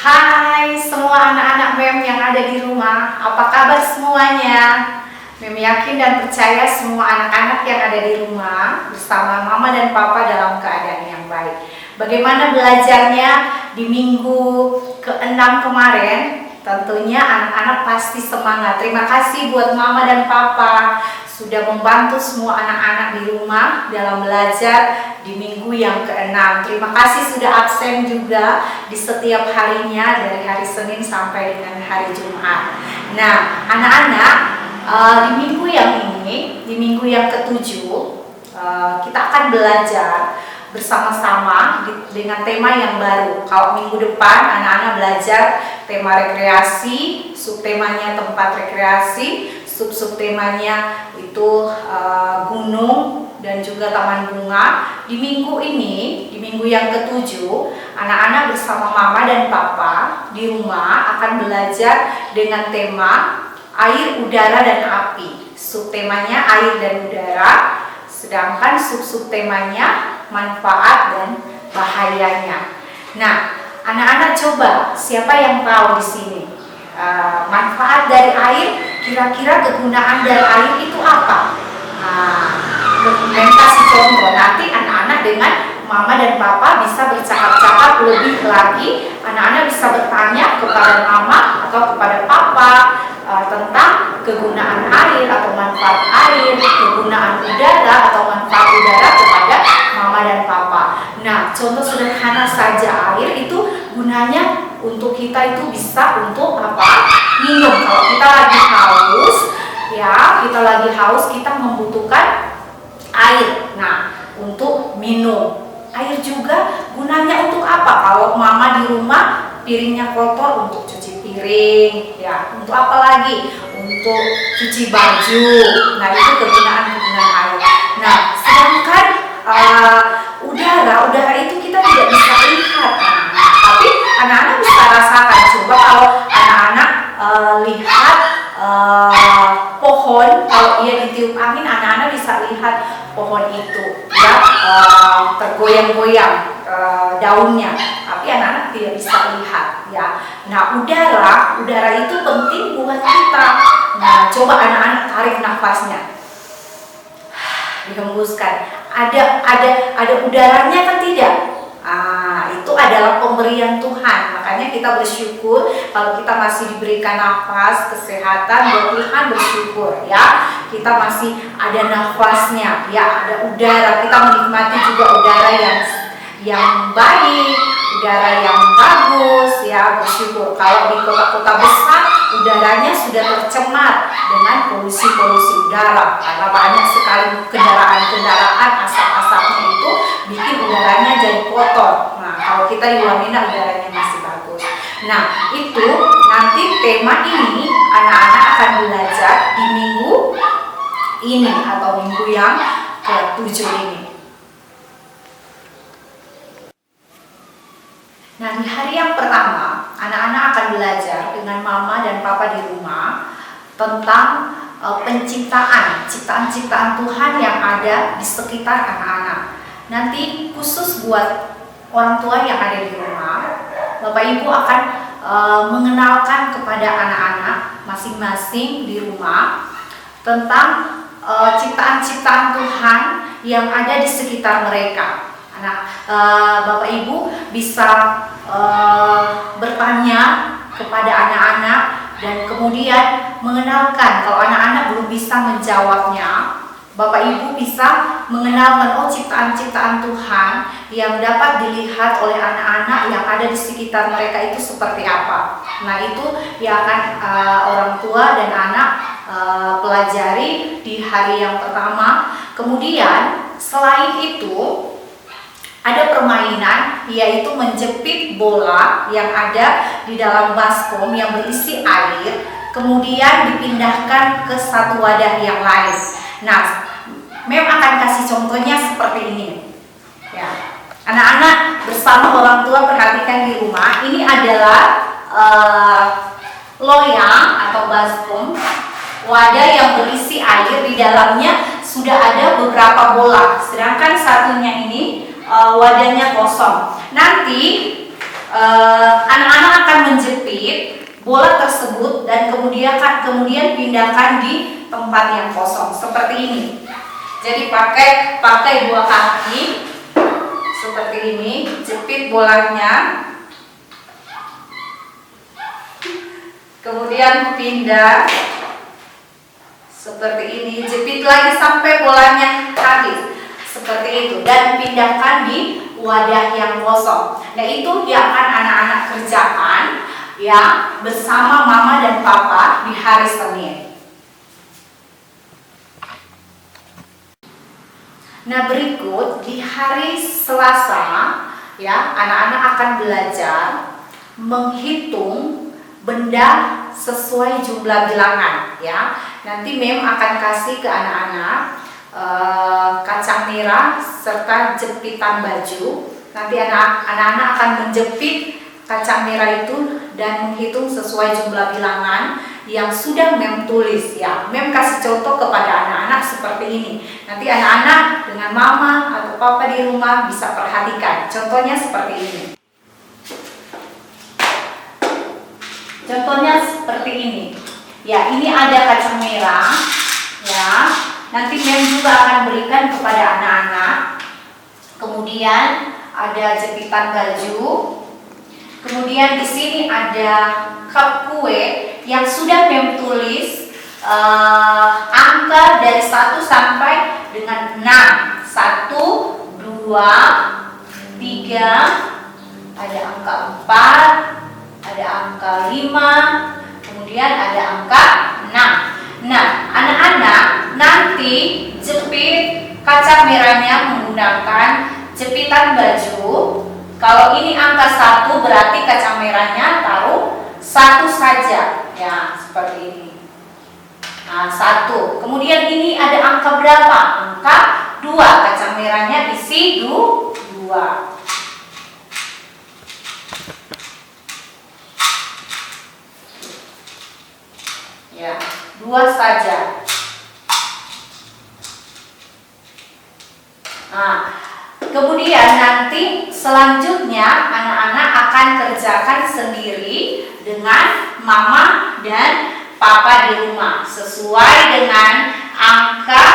Hai semua anak-anak Mem yang ada di rumah, apa kabar semuanya? Mem yakin dan percaya semua anak-anak yang ada di rumah bersama mama dan papa dalam keadaan yang baik. Bagaimana belajarnya di minggu ke-6 kemarin? Tentunya anak-anak pasti semangat. Terima kasih buat mama dan papa sudah membantu semua anak-anak di rumah dalam belajar di minggu yang ke-6. Terima kasih sudah absen juga di setiap harinya dari hari Senin sampai dengan hari Jumat. Nah, anak-anak, di minggu yang ini, di minggu yang ke-7, kita akan belajar bersama-sama dengan tema yang baru. Kalau minggu depan anak-anak belajar tema rekreasi, subtemanya tempat rekreasi, subtemanya itu gunung dan juga taman bunga. Di minggu ini, di minggu yang ke-7, anak-anak bersama mama dan papa di rumah akan belajar dengan tema air, udara, dan api. Subtemanya air dan udara, sedangkan subtemanya manfaat dan bahayanya. Nah, anak-anak coba, siapa yang tahu di sini manfaat dari air? Kira-kira kegunaan dari air itu apa? Kasih contoh, nanti anak-anak dengan mama dan papa bisa bercakap-cakap lebih lagi. Anak-anak bisa bertanya kepada mama atau kepada papa tentang kegunaan air atau manfaat air, kegunaan udara atau manfaat udara kepada mama dan papa. Nah, contoh sederhana saja, air itu gunanya untuk kita itu bisa untuk apa? Minum. Kalau kita lagi haus, ya, kita lagi haus, kita membutuhkan air. Nah, untuk minum. Air juga gunanya untuk apa? Kalau mama di rumah piringnya kotor, untuk cuci piring, ya. Untuk apa lagi? Untuk cuci baju. Nah, itu kegunaan air. Nah, sedangkan udara itu kita tidak bisa lihat. Tapi anak-anak bisa rasakan. Coba kalau anak-anak lihat pohon, kalau ia ditiup angin, anak-anak bisa lihat pohon itu, ya, tergoyang-goyang daunnya. Tapi anak-anak tidak bisa lihat, ya. Nah, udara itu penting buat kita. Nah, coba anak-anak tarik nafasnya, dihembuskan. Ada udaranya kan tidak? Itu adalah pemberian Tuhan. Makanya kita bersyukur kalau kita masih diberikan nafas, kesehatan, Tuhan bersyukur, ya. Kita masih ada nafasnya, ya, ada udara. Kita menikmati juga udara yang baik, udara yang bagus, ya, bersyukur. Kalau di kota-kota besar udaranya sudah tercemar dengan polusi udara karena banyak sekali kendaraan, asap-asapnya itu bikin udaranya jadi kotor. Nah, kalau kita di Wamena udaranya masih bagus. Nah, itu nanti tema ini anak-anak akan belajar di minggu ini atau minggu yang ke-7 ini. Nah, di hari yang pertama, anak-anak akan belajar dengan mama dan papa di rumah tentang ciptaan-ciptaan Tuhan yang ada di sekitar anak-anak. Nanti khusus buat orang tua yang ada di rumah, Bapak Ibu akan mengenalkan kepada anak-anak masing-masing di rumah tentang ciptaan-ciptaan Tuhan yang ada di sekitar mereka. Bapak Ibu bisa bertanya kepada anak-anak dan kemudian mengenalkan. Kalau anak-anak belum bisa menjawabnya, Bapak Ibu bisa mengenalkan ciptaan-ciptaan Tuhan yang dapat dilihat oleh anak-anak yang ada di sekitar mereka itu seperti apa. Nah, itu yang akan orang tua dan anak pelajari di hari yang pertama. Kemudian selain itu ada permainan, yaitu menjepit bola yang ada di dalam baskom yang berisi air, kemudian dipindahkan ke satu wadah yang lain. Nah, Mem akan kasih contohnya seperti ini, ya. Anak-anak bersama orang tua perhatikan di rumah. Ini adalah loyang atau baskom, wadah yang berisi air. Di dalamnya sudah ada beberapa bola, sedangkan satunya ini wadahnya kosong. Nanti anak-anak akan menjepit bola tersebut dan kemudian pindahkan di tempat yang kosong seperti ini. Jadi pakai dua kaki seperti ini, jepit bolanya, kemudian pindah seperti ini, jepit lagi sampai bolanya habis seperti itu, dan pindahkan di wadah yang kosong. Nah, itu yang akan anak-anak kerjakan ya bersama mama dan papa di hari Senin. Nah, berikut di hari Selasa ya, anak-anak akan belajar menghitung benda sesuai jumlah bilangan ya. Nanti Mem akan kasih ke anak-anak kacang merah serta jepitan baju. Nanti anak-anak akan menjepit kacang merah itu dan menghitung sesuai jumlah bilangan yang sudah Mem tulis ya. Mem kasih contoh kepada anak-anak seperti ini. Nanti anak-anak dengan mama atau papa di rumah bisa perhatikan. Contohnya seperti ini. Contohnya seperti ini. Ya, ini ada kacang merah ya. Nanti Mem juga akan berikan kepada anak-anak. Kemudian ada jepitan baju. Kemudian di sini ada cup kue yang sudah Mem tulis angka dari 1 sampai dengan 6. 1, 2, 3, ada angka 4, ada angka 5, kemudian ada angka 6. Nah, anak-anak nanti jepit kacang merahnya menggunakan jepitan baju. Kalau ini angka 1 berarti kacang merahnya taruh 1 saja ya, seperti ini. Nah, 1. Kemudian ini ada angka berapa? Angka 2. Kacang merahnya isi 2. Ya, 2 saja. Nah, kemudian nanti selanjutnya anak-anak akan kerjakan sendiri dengan mama dan papa di rumah sesuai dengan angka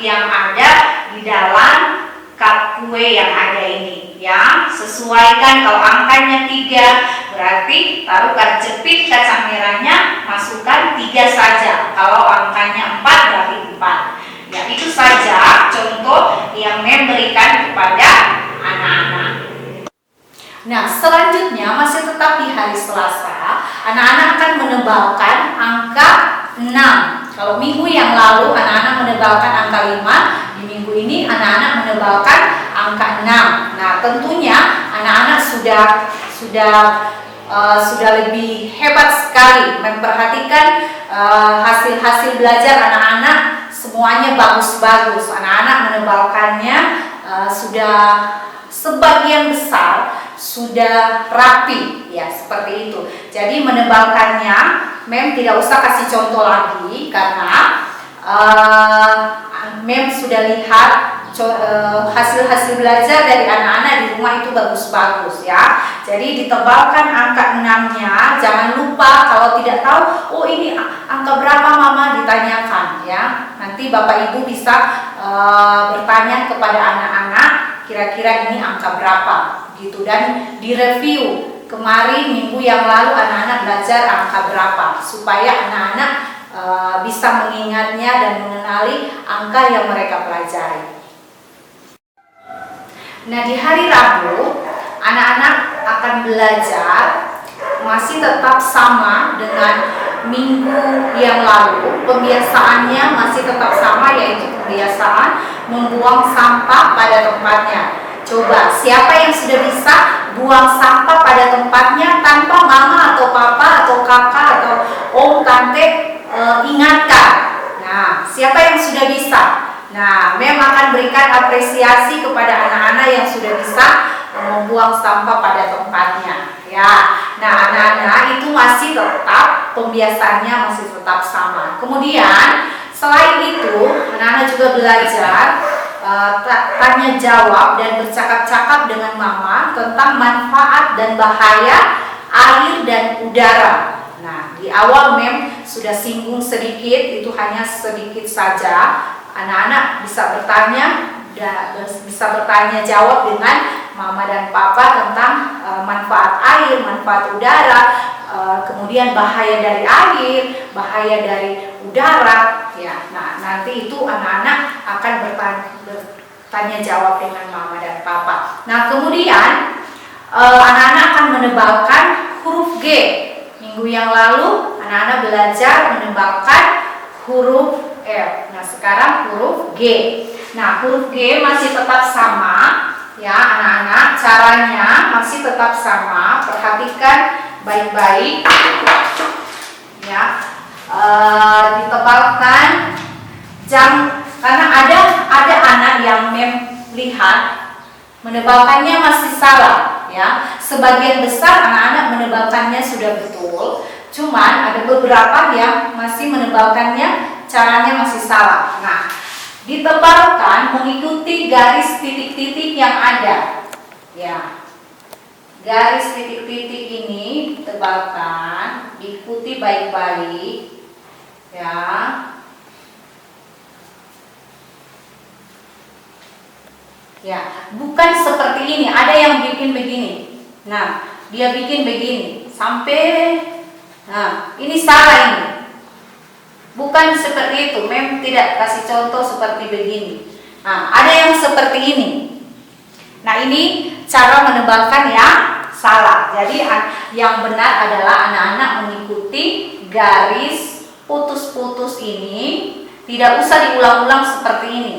yang ada di dalam cup kue yang ada ini ya. Sesuaikan, kalau angkanya 3 berarti taruh jepit kacang merahnya, masukkan 3 saja. Kalau angkanya 4 berarti 4. Ya, itu saja contoh yang Mem berikan kepada anak-anak. Nah, selanjutnya masih tetap di hari Selasa, anak-anak akan menebalkan angka 6. Kalau minggu yang lalu anak-anak menebalkan angka 5, di minggu ini anak-anak menebalkan angka 6. Nah, tentunya anak-anak sudah lebih hebat sekali memperhatikan hasil belajar anak-anak, semuanya bagus-bagus. Anak-anak menebalkannya sudah sebagian besar sudah rapi ya, seperti itu. Jadi menebalkannya Mem tidak usah kasih contoh lagi karena Mem sudah lihat hasil belajar dari anak-anak di rumah itu bagus-bagus ya. Jadi ditebalkan angka 6-nya. Jangan lupa kalau tidak tahu, oh ini angka berapa mama, ditanyakan ya. Nanti Bapak Ibu bisa bertanya kepada anak-anak, kira-kira ini angka berapa gitu, dan direview kemarin minggu yang lalu anak-anak belajar angka berapa supaya anak-anak bisa mengingatnya dan mengenali angka yang mereka pelajari. Nah, di hari Rabu anak-anak akan belajar masih tetap sama dengan minggu yang lalu. Pembiasaannya masih tetap sama, yaitu kebiasaan membuang sampah pada tempatnya. Coba, siapa yang sudah bisa buang sampah pada tempatnya tanpa mama atau papa atau kakak atau om tante ingatkan? Nah, siapa yang sudah bisa? Nah, Mem akan berikan apresiasi kepada anak-anak yang sudah bisa membuang sampah pada tempatnya ya. Nah, anak-anak itu masih tetap pembiasaannya masih tetap sama. Kemudian selain itu anak-anak juga belajar tanya jawab dan bercakap-cakap dengan mama tentang manfaat dan bahaya air dan udara. Nah, di awal Mem sudah singgung sedikit, itu hanya sedikit saja. Anak-anak bisa bertanya jawab dengan mama dan papa tentang manfaat air, manfaat udara, kemudian bahaya dari air, bahaya dari udara. Ya, nah nanti itu anak-anak akan bertanya jawab dengan mama dan papa. Nah, kemudian anak-anak akan menebalkan huruf G. Minggu yang lalu anak-anak belajar menebalkan huruf F. Nah, sekarang huruf G. Nah, huruf G masih tetap sama ya anak-anak, caranya masih tetap sama. Perhatikan baik-baik ya. Ditebalkan jam, karena ada anak yang Mem lihat menebalkannya masih salah ya. Sebagian besar anak-anak menebalkannya sudah betul, cuman ada beberapa yang masih menebalkannya caranya masih salah. Nah, ditebalkan mengikuti garis titik-titik yang ada ya. Garis titik-titik ini ditebalkan, diikuti baik-baik ya. Ya, bukan seperti ini. Ada yang bikin begini. Nah, dia bikin begini sampai, nah ini salah ini. Bukan seperti itu. Mem tidak kasih contoh seperti begini. Nah, ada yang seperti ini. Nah, ini cara menebalkan yang salah. Jadi yang benar adalah anak-anak mengikuti garis putus-putus ini. Tidak usah diulang-ulang seperti ini.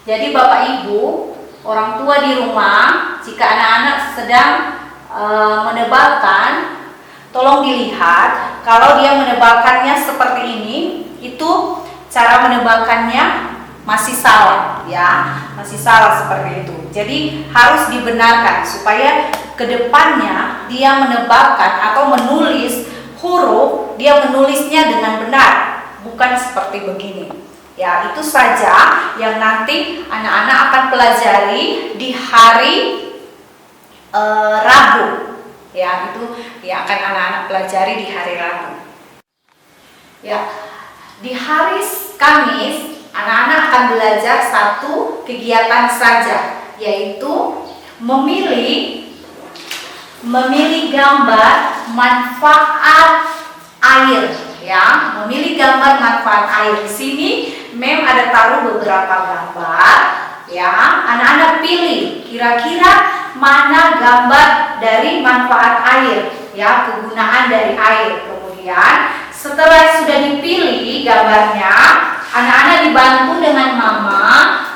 Jadi Bapak Ibu, orang tua di rumah, jika anak-anak sedang menebalkan, tolong dilihat. Kalau dia menebalkannya seperti ini, itu cara menebalkannya masih salah ya, masih salah seperti itu. Jadi harus dibenarkan supaya kedepannya dia menebalkan atau menulis huruf, dia menulisnya dengan benar, bukan seperti begini. Ya, itu saja yang nanti anak-anak akan pelajari di hari Rabu. Ya, itu yang akan anak-anak pelajari di hari Rabu. Ya, di hari Kamis anak-anak akan belajar satu kegiatan saja, yaitu memilih gambar manfaat air. Ya, memilih gambar manfaat air. Di sini Mem ada taruh beberapa gambar. Ya, anak-anak pilih kira-kira mana gambar dari manfaat air. Ya, kegunaan dari air. Kemudian setelah sudah dipilih gambarnya, anak-anak dibantu dengan mama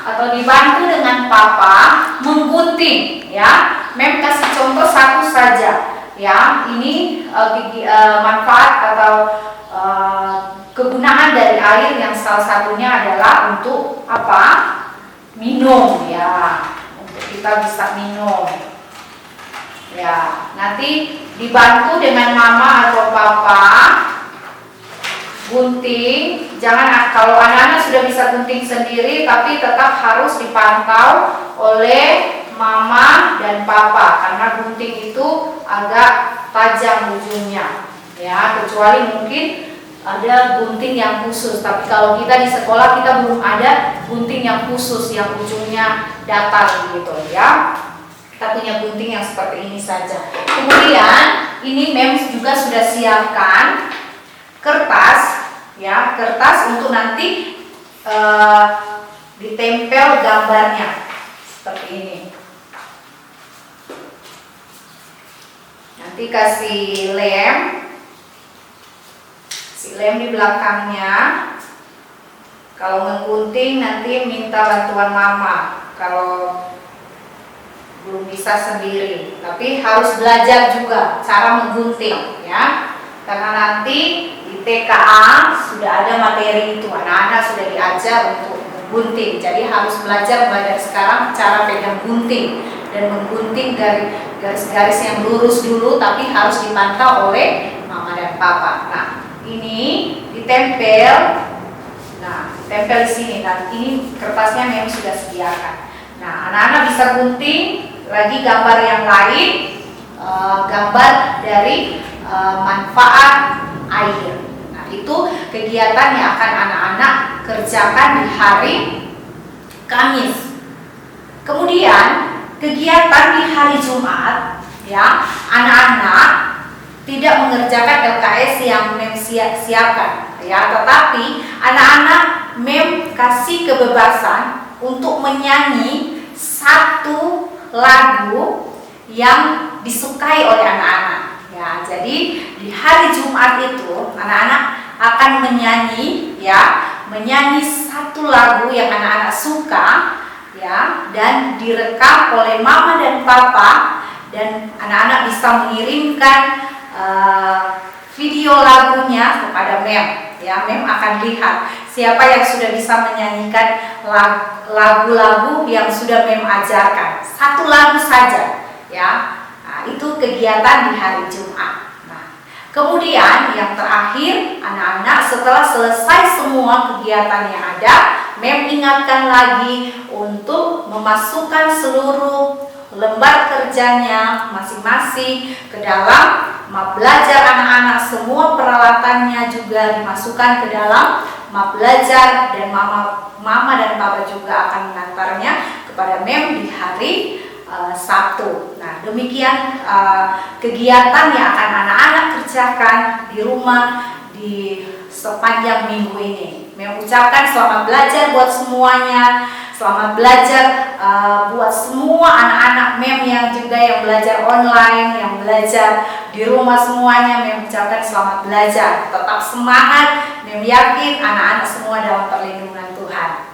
atau dibantu dengan papa menggunting. Ya, Mem kasih contoh satu saja. Ya, ini manfaat atau kegunaan dari air yang salah satunya adalah untuk apa? Minum ya, untuk kita bisa minum. Ya, nanti dibantu dengan mama atau papa gunting. Jangan, kalau anak-anak sudah bisa gunting sendiri, tapi tetap harus dipantau oleh mama dan papa karena gunting itu agak tajam ujungnya. Ya, kecuali mungkin ada gunting yang khusus, tapi kalau kita di sekolah kita belum ada gunting yang khusus yang ujungnya datar gitu ya. Kita punya gunting yang seperti ini saja. Kemudian ini Mem juga sudah siapkan kertas ya, kertas untuk nanti ditempel gambarnya seperti ini. Nanti kasih lem di belakangnya. Kalau menggunting nanti minta bantuan mama kalau belum bisa sendiri, tapi harus belajar juga cara menggunting ya, karena nanti di TKA sudah ada materi itu, anak-anak sudah diajar untuk menggunting, jadi harus belajar sekarang cara pegang gunting dan menggunting dari garis-garis yang lurus dulu, tapi harus dipantau oleh mama dan papa. Nah, ini ditempel. Nah, tempel di sini. Dan ini kertasnya memang sudah sediakan. Nah, anak-anak bisa gunting lagi gambar yang lain, gambar dari manfaat air. Nah, itu kegiatan yang akan anak-anak kerjakan di hari Kamis. Kemudian kegiatan di hari Jumat, ya, anak-anak tidak mengerjakan LKS yang Mem siapkan, ya, tetapi anak-anak Mem kasih kebebasan untuk menyanyi satu lagu yang disukai oleh anak-anak. Ya, jadi di hari Jumat itu anak-anak akan menyanyi, ya, menyanyi satu lagu yang anak-anak suka, ya, dan direkam oleh mama dan papa, dan anak-anak bisa mengirimkan video lagunya kepada Mem. Ya, Mem akan lihat siapa yang sudah bisa menyanyikan lagu-lagu yang sudah Mem ajarkan. Satu lagu saja, ya. Nah, itu kegiatan di hari Jumat. Nah, kemudian yang terakhir, anak-anak setelah selesai semua kegiatan yang ada, Mem ingatkan lagi untuk memasukkan seluruh lembar kerjanya masing-masing ke dalam map belajar anak-anak. Semua peralatannya juga dimasukkan ke dalam map belajar, dan mama dan papa juga akan mengantarnya kepada Mem di hari Sabtu. Nah, demikian kegiatan yang akan anak-anak kerjakan di rumah di sepanjang minggu ini. Mem ucapkan selamat belajar buat semuanya. Selamat belajar buat semua anak-anak Mem yang juga yang belajar online, yang belajar di rumah semuanya. Mem ucapkan selamat belajar. Tetap semangat. Mem yakin anak-anak semua dalam perlindungan Tuhan.